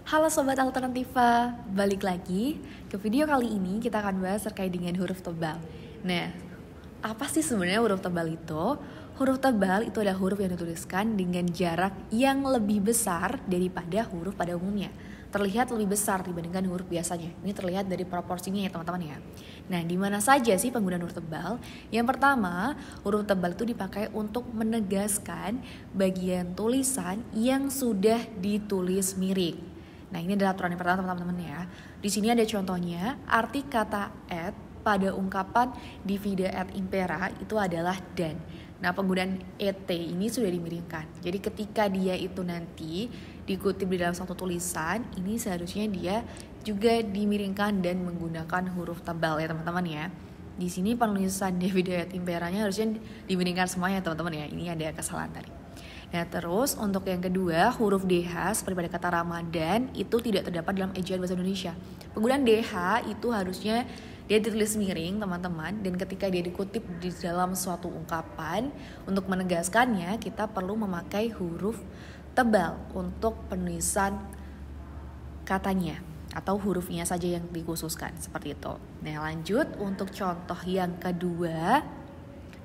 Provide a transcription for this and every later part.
Halo Sobat Alternativa, balik lagi ke video kali ini kita akan bahas terkait dengan huruf tebal. Nah, apa sih sebenarnya huruf tebal itu? Huruf tebal itu adalah huruf yang dituliskan dengan jarak yang lebih besar daripada huruf pada umumnya. Terlihat lebih besar dibandingkan huruf biasanya. Ini terlihat dari proporsinya ya teman-teman ya. Nah, di mana saja sih penggunaan huruf tebal? Yang pertama, huruf tebal itu dipakai untuk menegaskan bagian tulisan yang sudah ditulis miring. Nah, ini adalah aturan yang pertama teman-teman ya. Di sini ada contohnya, arti kata et pada ungkapan divide et impera itu adalah dan. Nah, penggunaan et ini sudah dimiringkan. Jadi ketika dia itu nanti dikutip di dalam suatu tulisan, ini seharusnya dia juga dimiringkan dan menggunakan huruf tebal ya teman-teman ya. Di sini penulisan divide et imperanya harusnya dimiringkan semuanya teman-teman ya. Ini ada kesalahan tadi. Nah, terus untuk yang kedua, huruf DH seperti pada kata Ramadan itu tidak terdapat dalam ejaan bahasa Indonesia. Penggunaan DH itu harusnya dia ditulis miring teman-teman, dan ketika dia dikutip di dalam suatu ungkapan, untuk menegaskannya kita perlu memakai huruf tebal untuk penulisan katanya atau hurufnya saja yang dikhususkan seperti itu. Nah, lanjut untuk contoh yang kedua.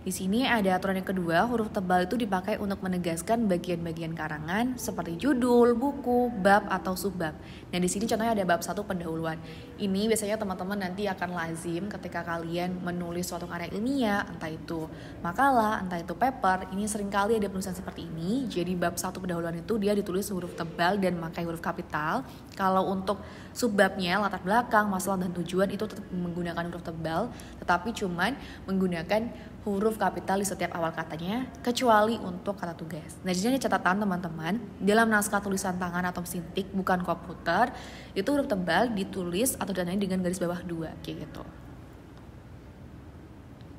Di sini ada aturan yang kedua, huruf tebal itu dipakai untuk menegaskan bagian-bagian karangan seperti judul, buku, bab, atau subbab. Nah, di sini contohnya ada bab 1 pendahuluan. Ini biasanya teman-teman nanti akan lazim ketika kalian menulis suatu karya ilmiah, entah itu makalah, entah itu paper. Ini seringkali ada penulisan seperti ini. Jadi bab 1 pendahuluan itu dia ditulis huruf tebal dan memakai huruf kapital. Kalau untuk subbabnya, latar belakang, masalah, dan tujuan itu tetap menggunakan huruf tebal, tetapi cuman menggunakan huruf kapital di setiap awal katanya, kecuali untuk kata tugas. Nah, di sini ada catatan teman-teman, dalam naskah tulisan tangan atau mesin tik bukan komputer, itu huruf tebal ditulis atau ditandai dengan garis bawah 2 kayak gitu.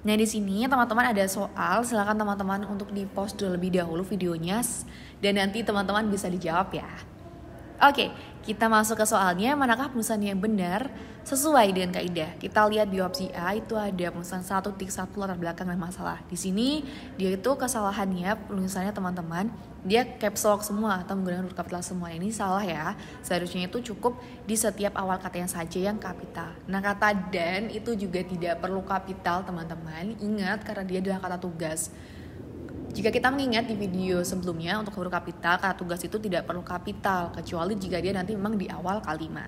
Nah, di sini teman-teman ada soal, silakan teman-teman untuk di-post terlebih dahulu videonya dan nanti teman-teman bisa dijawab ya. Oke, kita masuk ke soalnya, manakah penulisan yang benar sesuai dengan kaidah. Kita lihat di opsi A itu ada penulisan 1.1 latar belakang dan masalah. Di sini dia itu kesalahannya penulisannya teman-teman, dia caps lock semua atau menggunakan huruf kapital semua. Ini salah ya. Seharusnya itu cukup di setiap awal kata yang saja yang kapital. Nah, kata dan itu juga tidak perlu kapital teman-teman. Ingat karena dia adalah kata tugas. Jika kita mengingat di video sebelumnya untuk huruf kapital, kata tugas itu tidak perlu kapital kecuali jika dia nanti memang di awal kalimat.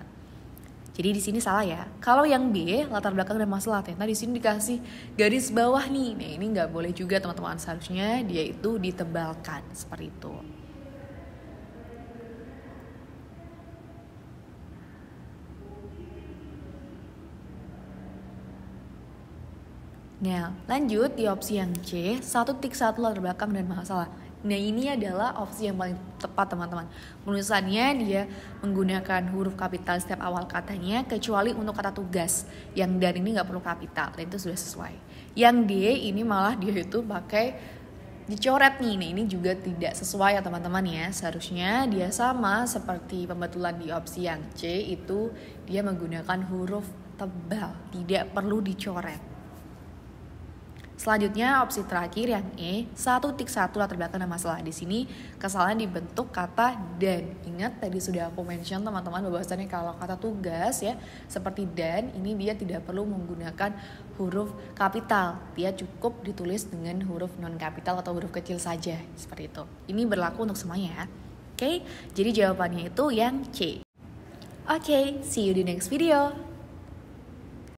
Jadi di sini salah ya. Kalau yang B, latar belakang dan masalah, ternyata di sini dikasih garis bawah nih. Nah, ini nggak boleh juga teman-teman, seharusnya dia itu ditebalkan seperti itu. Nah, lanjut di opsi yang C, 1.1 latar belakang dan masalah. Nah, ini adalah opsi yang paling tepat teman-teman. Penulisannya dia menggunakan huruf kapital setiap awal katanya, kecuali untuk kata tugas. Yang dan ini nggak perlu kapital, dan itu sudah sesuai. Yang D ini malah dia itu pakai dicoret nih. Nah, ini juga tidak sesuai ya teman-teman ya. Seharusnya dia sama seperti pembetulan di opsi yang C, itu dia menggunakan huruf tebal, tidak perlu dicoret. Selanjutnya opsi terakhir yang E, 1.1 latar belakang dan masalah. Di sini kesalahan dibentuk kata dan. Ingat tadi sudah aku mention teman-teman bahwasannya kalau kata tugas ya seperti dan, ini dia tidak perlu menggunakan huruf kapital. Dia cukup ditulis dengan huruf non kapital atau huruf kecil saja seperti itu. Ini berlaku untuk semuanya. Oke, jadi jawabannya itu yang C. Oke, see you di next video.